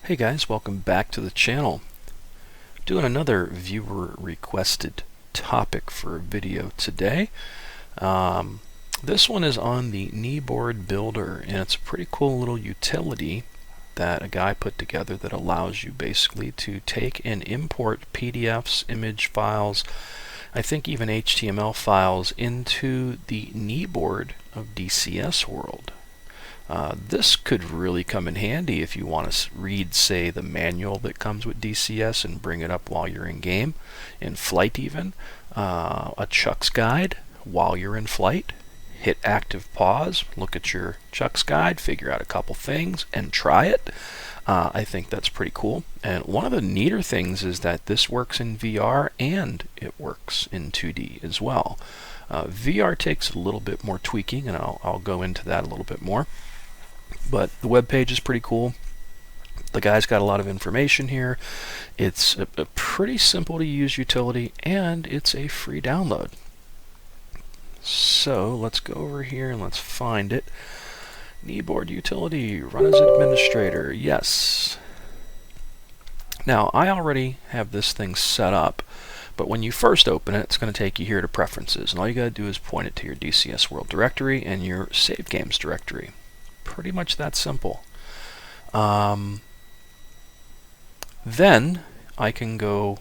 Hey guys, welcome back to the channel. Doing another viewer requested topic for a video today. This one is on the Kneeboard Builder, and it's a pretty cool little utility that a guy put together that allows you basically to take and import PDFs, image files, I think even HTML files into the Kneeboard of DCS World. This could really come in handy if you want to read, say, the manual that comes with DCS and bring it up while you're in game, in flight even, a Chuck's guide while you're in flight. Hit active pause, look at your Chuck's guide, figure out a couple things, and try it. I think that's pretty cool. And one of the neater things is that this works in VR and it works in 2D as well. VR takes a little bit more tweaking, and I'll go into that a little bit more. But the web page is pretty cool. The guy's got a lot of information here. It's a pretty simple to use utility, and it's a free download. So let's go over here and let's find it. Kneeboard utility, run as administrator, yes. Now I already have this thing set up, but when you first open it, it's going to take you here to preferences, and all you got to do is point it to your DCS World directory and your save games directory. Pretty much that simple. Then I can go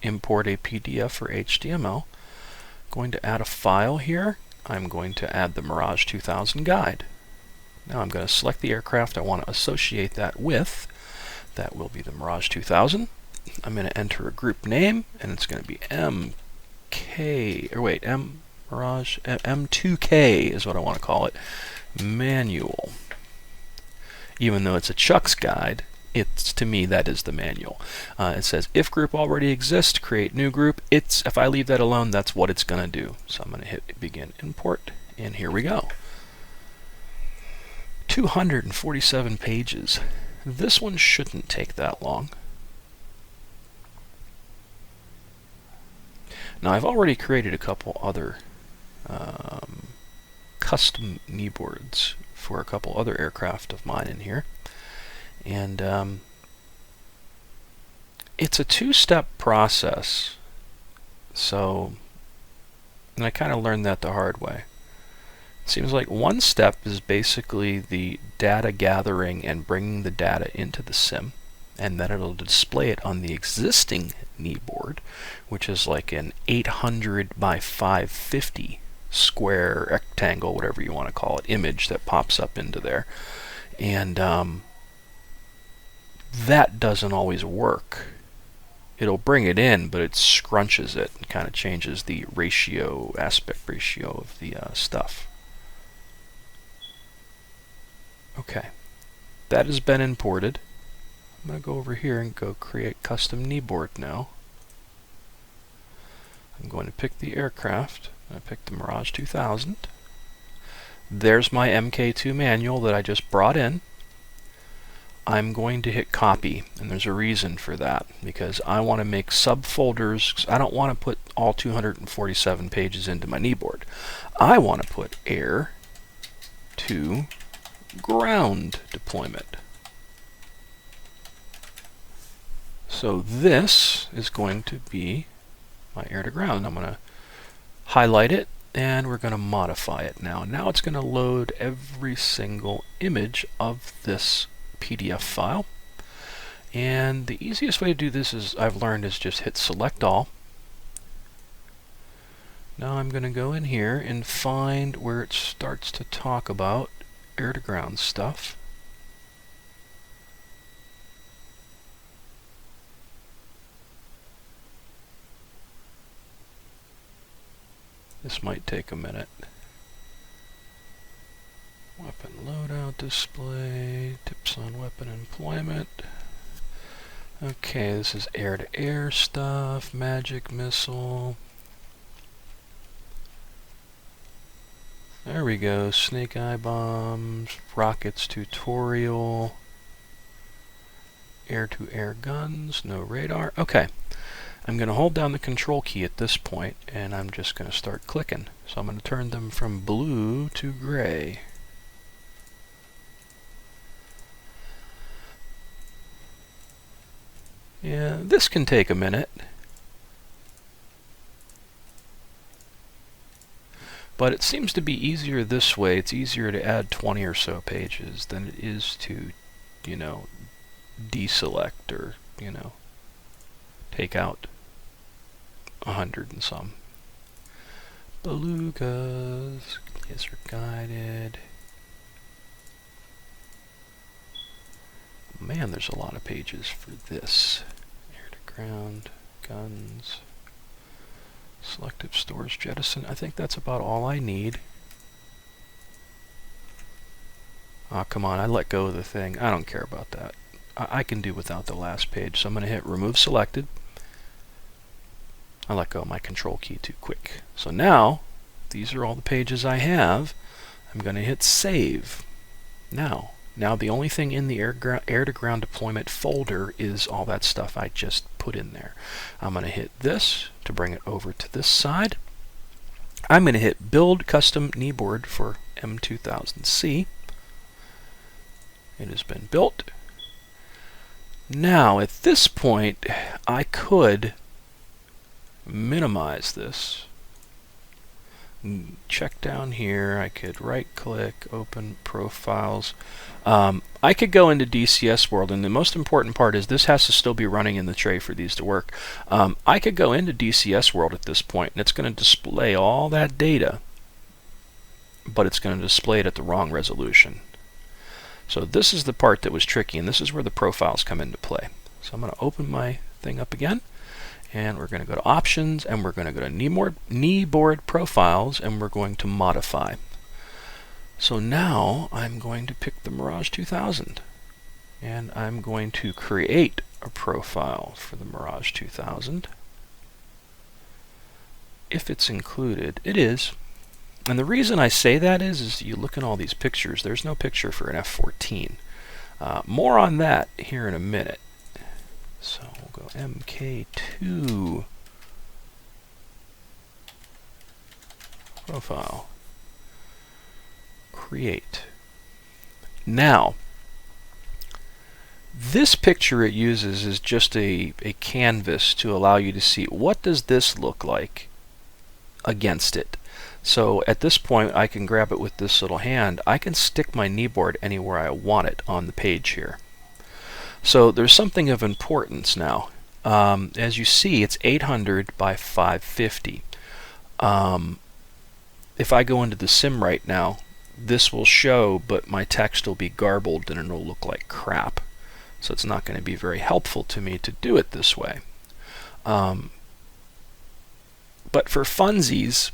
import a PDF or HTML. Going to add a file here. I'm going to add the Mirage 2000 guide. Now I'm going to select the aircraft I want to associate that with. That will be the Mirage 2000. I'm going to enter a group name, and it's going to be M2K is what I want to call it. Manual. Even though it's a Chuck's guide, to me that is the manual. It says if group already exists, create new group. If I leave that alone, that's what it's going to do. So I'm going to hit begin import, and here we go. 247 pages. This one shouldn't take that long. Now I've already created a couple other custom kneeboards for a couple other aircraft of mine in here, and it's a two-step process, and I kind of learned that the hard way. It seems like one step is basically the data gathering and bringing the data into the sim, and then it'll display it on the existing kneeboard, which is like an 800 by 550 square, rectangle, whatever you want to call it, image that pops up into there. And that doesn't always work. It'll bring it in, but it scrunches it and kind of changes the ratio, aspect ratio of the stuff. Okay, that has been imported. I'm going to go over here and go create custom kneeboard now. I'm going to pick the aircraft. I picked the Mirage 2000. There's my MK2 manual that I just brought in. I'm going to hit copy, and there's a reason for that, because I want to make subfolders. I don't want to put all 247 pages into my kneeboard. I want to put air to ground deployment. So this is going to be my air to ground. I'm going to highlight it, and we're going to modify it now. Now it's going to load every single image of this PDF file. And the easiest way to do this, is I've learned, is just hit select all. Now I'm going to go in here and find where it starts to talk about air to ground stuff. This might take a minute. Weapon loadout display, tips on weapon employment. Okay, this is air-to-air stuff, magic missile. There we go, snake eye bombs, rockets tutorial, air-to-air guns, no radar. Okay. I'm going to hold down the control key at this point, and I'm just going to start clicking. So I'm going to turn them from blue to gray. And this can take a minute. But it seems to be easier this way. It's easier to add 20 or so pages than it is to, you know, deselect or, you know, take out 100 and some. Belugas, laser guided. Man, there's a lot of pages for this. Air to ground, guns. Selective storage jettison. I think that's about all I need. Oh, come on, I let go of the thing. I don't care about that. I can do without the last page. So I'm going to hit remove selected. I let go of my control key too quick. So now, these are all the pages I have. I'm going to hit save. Now the only thing in the air-to-ground deployment folder is all that stuff I just put in there. I'm going to hit this to bring it over to this side. I'm going to hit Build Custom Kneeboard for M2000C. It has been built. Now, at this point, I could minimize this. Check down here. I could right-click, open profiles. I could go into DCS World, and the most important part is this has to still be running in the tray for these to work. I could go into DCS World at this point, and it's going to display all that data, but it's going to display it at the wrong resolution. So this is the part that was tricky, and this is where the profiles come into play. So I'm going to open my thing up again. And we're going to go to Options, and we're going to go to Kneeboard Profiles, and we're going to Modify. So now I'm going to pick the Mirage 2000, and I'm going to create a profile for the Mirage 2000. If it's included, it is. And the reason I say that is you look at all these pictures, there's no picture for an F-14. More on that here in a minute. So we'll go MK2 profile, create. Now, this picture it uses is just a canvas to allow you to see what does this look like against it. So at this point I can grab it with this little hand. I can stick my kneeboard anywhere I want it on the page here. So there's something of importance now. As you see, it's 800 by 550. If I go into the sim right now, this will show, but my text will be garbled and it'll look like crap. So it's not going to be very helpful to me to do it this way. But for funsies,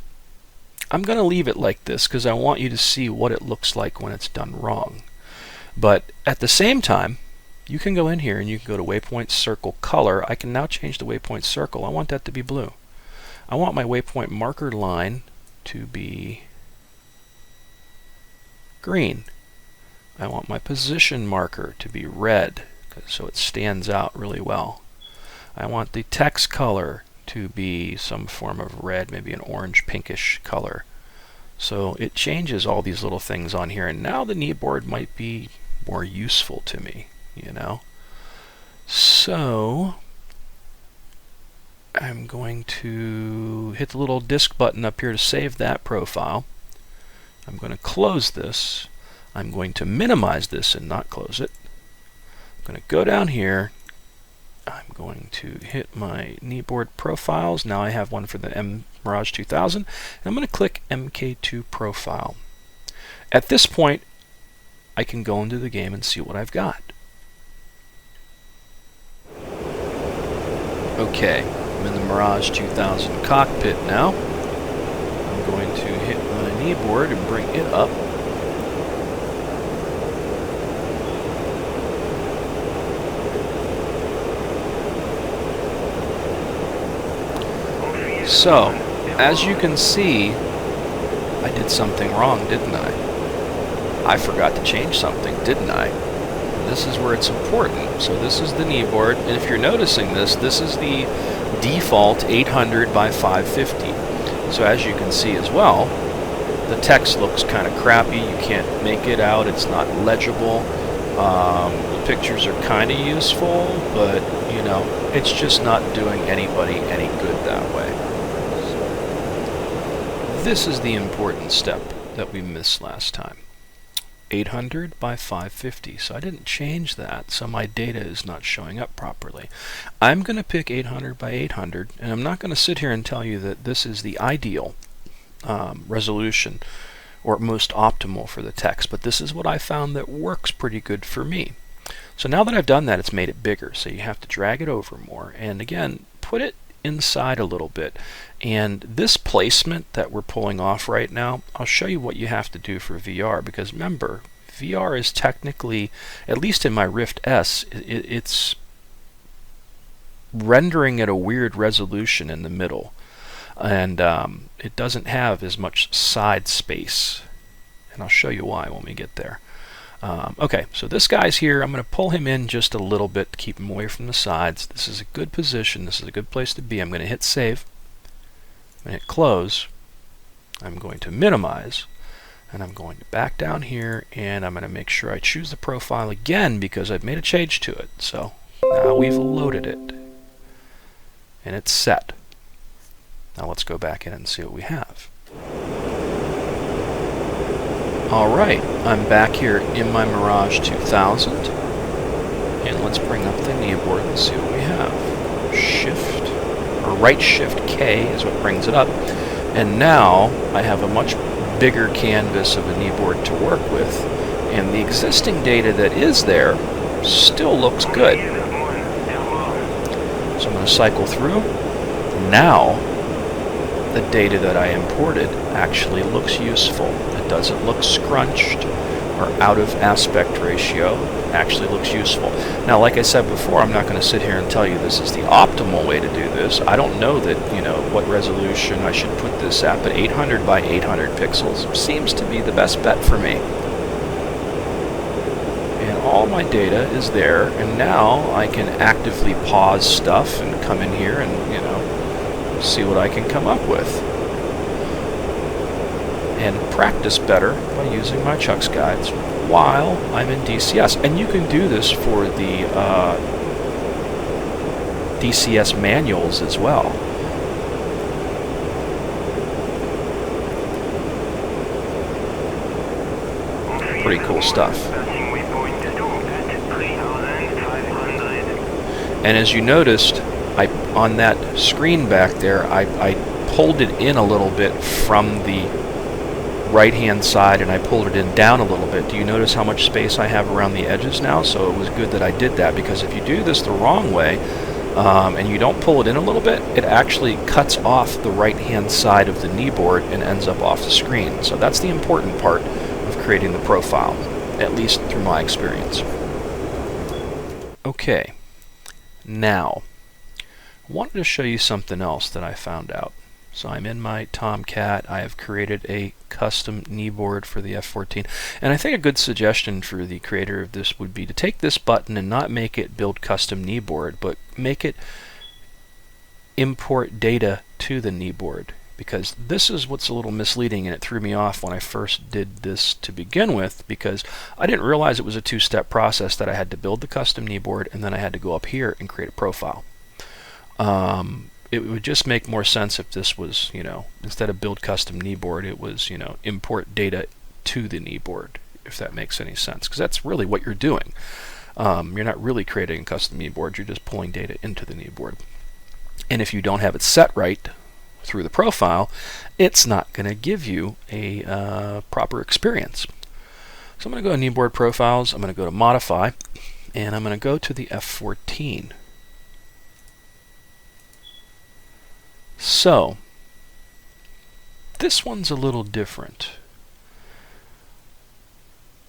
I'm going to leave it like this because I want you to see what it looks like when it's done wrong. But at the same time, you can go in here and you can go to waypoint circle color. I can now change the waypoint circle. I want that to be blue. I want my waypoint marker line to be green. I want my position marker to be red, so it stands out really well. I want the text color to be some form of red, maybe an orange pinkish color. So it changes all these little things on here, and now the kneeboard might be more useful to me, you know. So I'm going to hit the little disk button up here to save that profile. I'm going to close this. I'm going to minimize this and not close it. I'm going to go down here. I'm going to hit my Kneeboard Profiles. Now I have one for the Mirage 2000. And I'm going to click MK2 Profile. At this point, I can go into the game and see what I've got. Okay, I'm in the Mirage 2000 cockpit now. I'm going to hit my kneeboard and bring it up. So, as you can see, I did something wrong, didn't I? I forgot to change something, didn't I? This is where it's important. So this is the kneeboard, and if you're noticing this, this is the default 800 by 550. So as you can see as well, the text looks kind of crappy. You can't make it out. It's not legible. The pictures are kind of useful, but you know, it's just not doing anybody any good that way. This is the important step that we missed last time. 800 by 550. So I didn't change that, so my data is not showing up properly. I'm going to pick 800 by 800, and I'm not going to sit here and tell you that this is the ideal resolution or most optimal for the text, but this is what I found that works pretty good for me. So now that I've done that, it's made it bigger, so you have to drag it over more, and again, put it inside a little bit. And this placement that we're pulling off right now, I'll show you what you have to do for VR, because remember, VR is technically, at least in my Rift S, it's rendering at a weird resolution in the middle, and it doesn't have as much side space, and I'll show you why when we get there. Okay, so this guy's here. I'm going to pull him in just a little bit to keep him away from the sides. This is a good position. This is a good place to be. I'm going to hit save. I'm going to hit close. I'm going to minimize. And I'm going to back down here, and I'm going to make sure I choose the profile again because I've made a change to it. So now we've loaded it. And it's set. Now let's go back in and see what we have. Alright, I'm back here in my Mirage 2000, and let's bring up the Kneeboard and see what we have. Shift, or right Shift K is what brings it up, and now I have a much bigger canvas of a Kneeboard to work with, and the existing data that is there still looks good. So I'm going to cycle through. Now the data that I imported actually looks useful. It doesn't look scrunched or out of aspect ratio. It actually looks useful. Now, like I said before, I'm not going to sit here and tell you this is the optimal way to do this. I don't know that, you know, what resolution I should put this at, but 800 by 800 pixels seems to be the best bet for me. And all my data is there, and now I can actively pause stuff and come in here and, you know, see what I can come up with. And practice better by using my Chuck's guides while I'm in DCS. And you can do this for the DCS manuals as well. Pretty cool stuff. And as you noticed, on that screen back there, I pulled it in a little bit from the right-hand side, and I pulled it in down a little bit. Do you notice how much space I have around the edges now? So it was good that I did that, because if you do this the wrong way and you don't pull it in a little bit, it actually cuts off the right-hand side of the Kneeboard and ends up off the screen. So that's the important part of creating the profile, at least through my experience. Okay, now I wanted to show you something else that I found out. So I'm in my Tomcat. I have created a custom Kneeboard for the F14. And I think a good suggestion for the creator of this would be to take this button and not make it build custom Kneeboard, but make it import data to the Kneeboard. Because this is what's a little misleading, and it threw me off when I first did this to begin with, because I didn't realize it was a two-step process, that I had to build the custom Kneeboard and then I had to go up here and create a profile. It would just make more sense if this was, you know, instead of build custom Kneeboard, it was, you know, import data to the Kneeboard, if that makes any sense, because that's really what you're doing. You're not really creating a custom Kneeboard, you're just pulling data into the Kneeboard. And if you don't have it set right through the profile, it's not going to give you a proper experience. So I'm going to go to Kneeboard Profiles, I'm going to go to Modify, and I'm going to go to the F14. So, this one's a little different.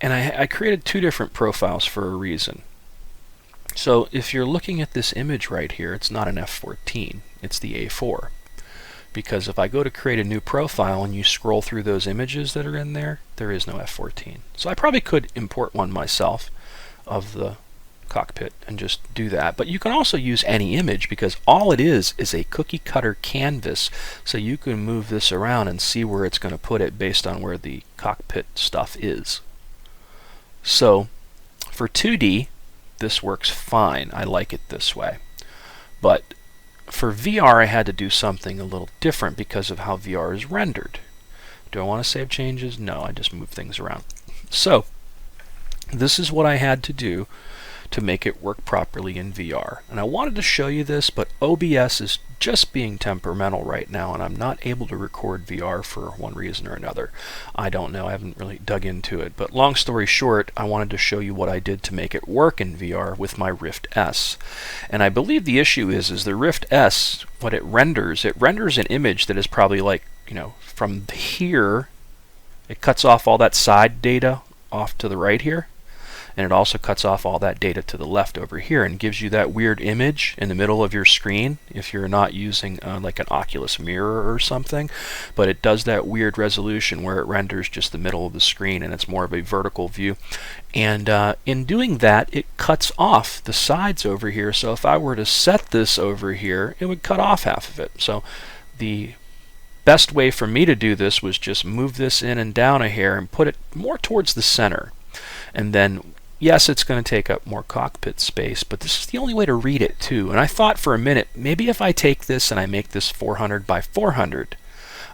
And I created two different profiles for a reason. So, if you're looking at this image right here, it's not an F14, it's the A4. Because if I go to create a new profile and you scroll through those images that are in there, there is no F14. So I probably could import one myself of the cockpit and just do that, but you can also use any image, because all it is a cookie cutter canvas, so you can move this around and see where it's going to put it based on where the cockpit stuff is. So For 2D, this works fine. I like it this way. But for VR, I had to do something a little different because of how VR is rendered. Do I want to save changes? No, I just move things around. So, this is what I had to do to make it work properly in VR. And I wanted to show you this, but OBS is just being temperamental right now, and I'm not able to record VR for one reason or another. I don't know, I haven't really dug into it. But long story short, I wanted to show you what I did to make it work in VR with my Rift S. And I believe the issue is the Rift S, what it renders an image that is probably like, from here, it cuts off all that side data off to the right here. And it also cuts off all that data to the left over here and gives you that weird image in the middle of your screen if you're not using like an Oculus mirror or something. But it does that weird resolution where it renders just the middle of the screen, and it's more of a vertical view. And in doing that, it cuts off the sides over here. So if I were to set this over here, it would cut off half of it. So the best way for me to do this was just move this in and down a hair and put it more towards the center. And then yes, it's going to take up more cockpit space, but this is the only way to read it too. And I thought for a minute, maybe if I take this and I make this 400 by 400,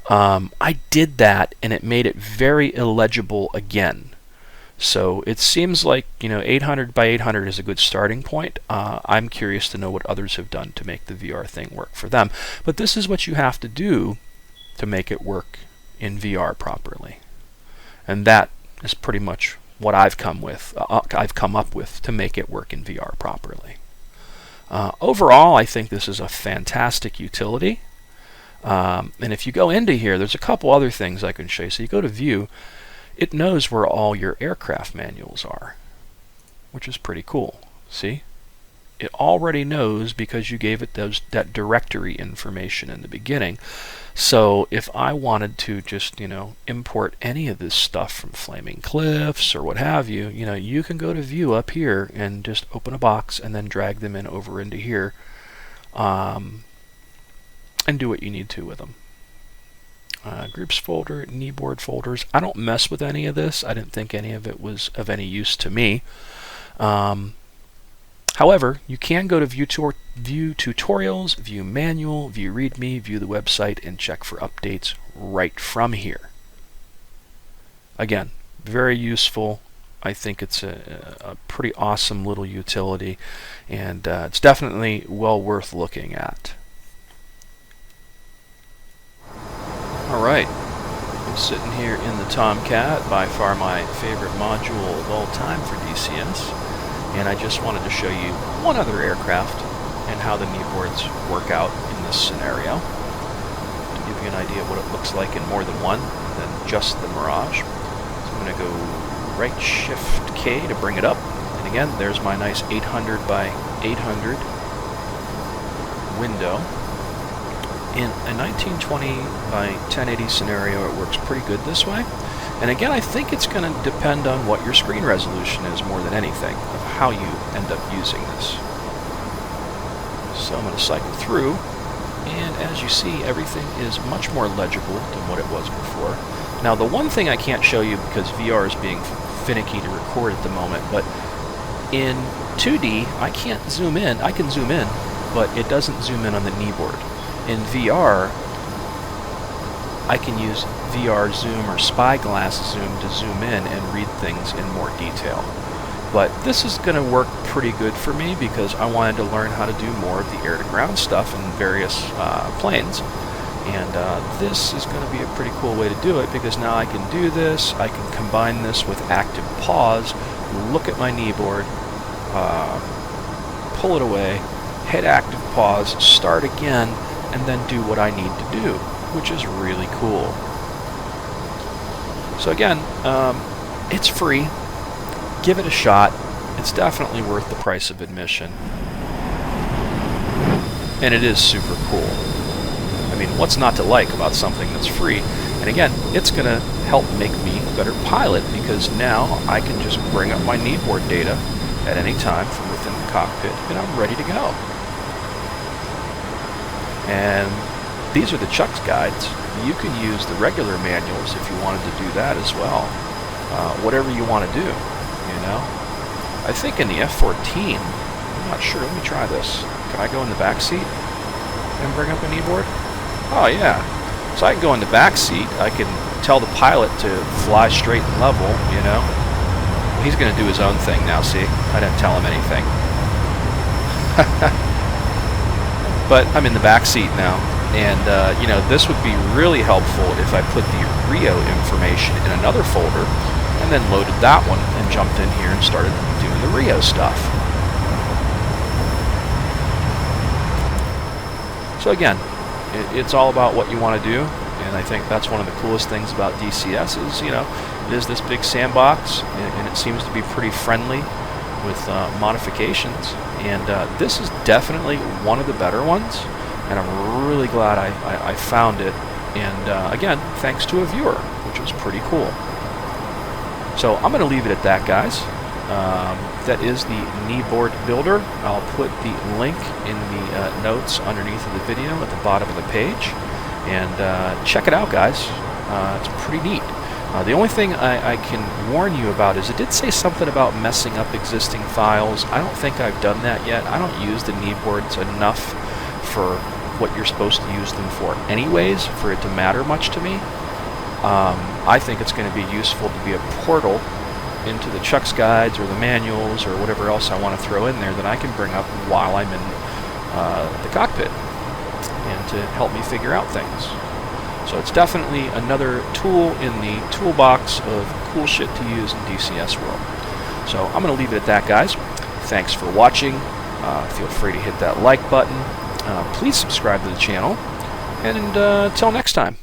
I did that and it made it very illegible again. So it seems like 800 by 800 is a good starting point. I'm curious to know what others have done to make the VR thing work for them. But this is what you have to do to make it work in VR properly. And that is pretty much what I've come up with to make it work in VR properly. Overall, I think this is a fantastic utility. And if you go into here, there's a couple other things I can show you. So you go to View, it knows where all your aircraft manuals are, which is pretty cool. See? It already knows because you gave it that directory information in the beginning. So if I wanted to just, import any of this stuff from Flaming Cliffs or what have you, you can go to View up here and just open a box and then drag them in over into here and do what you need to with them. Groups folder, Kneeboard folders. I don't mess with any of this. I didn't think any of it was of any use to me. However, you can go to View Tutorials, View Manual, View README, view the website, and check for updates right from here. Again, very useful. I think it's a pretty awesome little utility, and it's definitely well worth looking at. Alright, I'm sitting here in the Tomcat, by far my favorite module of all time for DCS. And I just wanted to show you one other aircraft and how the kneeboards work out in this scenario, to give you an idea of what it looks like in more than one than just the Mirage. So I'm going to go right Shift K to bring it up, and again there's my nice 800 by 800 window. In a 1920 by 1080 scenario, it works pretty good this way. And again, I think it's going to depend on what your screen resolution is more than anything, of how you end up using this. So I'm going to cycle through, and as you see, everything is much more legible than what it was before. Now, the one thing I can't show you because VR is being finicky to record at the moment, but in 2D, I can't zoom in. I can zoom in, but it doesn't zoom in on the kneeboard. In VR, I can use VR zoom or spyglass zoom to zoom in and read things in more detail. But this is going to work pretty good for me because I wanted to learn how to do more of the air-to-ground stuff in various planes. And this is going to be a pretty cool way to do it because now I can do this, I can combine this with active pause, look at my kneeboard, pull it away, hit active pause, start again, and then do what I need to do, which is really cool. So again, it's free. Give it a shot. It's definitely worth the price of admission. And it is super cool. I mean, what's not to like about something that's free? And again, it's going to help make me a better pilot because now I can just bring up my kneeboard data at any time from within the cockpit and I'm ready to go. And these are the Chuck's guides. You can use the regular manuals if you wanted to do that as well. Whatever you want to do, you know. I think in the F-14, I'm not sure, let me try this. Can I go in the back seat and bring up a kneeboard? Oh yeah, so I can go in the back seat, I can tell the pilot to fly straight and level, you know. He's going to do his own thing now, see? I didn't tell him anything. But I'm in the back seat now, and you know, this would be really helpful if I put the Rio information in another folder and then loaded that one and jumped in here and started doing the Rio stuff. So again, it's all about what you want to do, and I think that's one of the coolest things about DCS is, you know, it is this big sandbox, and it seems to be pretty friendly with modifications, and this is definitely one of the better ones, and I'm really glad I found it, and again, thanks to a viewer, which was pretty cool. So I'm going to leave it at that, guys. That is the Kneeboard Builder. I'll put the link in the notes underneath of the video at the bottom of the page, and check it out, guys. It's pretty neat. The only thing I can warn you about is it did say something about messing up existing files. I don't think I've done that yet. I don't use the kneeboards enough for what you're supposed to use them for anyways, for it to matter much to me. I think it's going to be useful to be a portal into the Chuck's guides or the manuals or whatever else I want to throw in there that I can bring up while I'm in the cockpit, and to help me figure out things. So it's definitely another tool in the toolbox of cool shit to use in DCS World. So I'm going to leave it at that, guys. Thanks for watching. Feel free to hit that like button. Please subscribe to the channel. And until next time.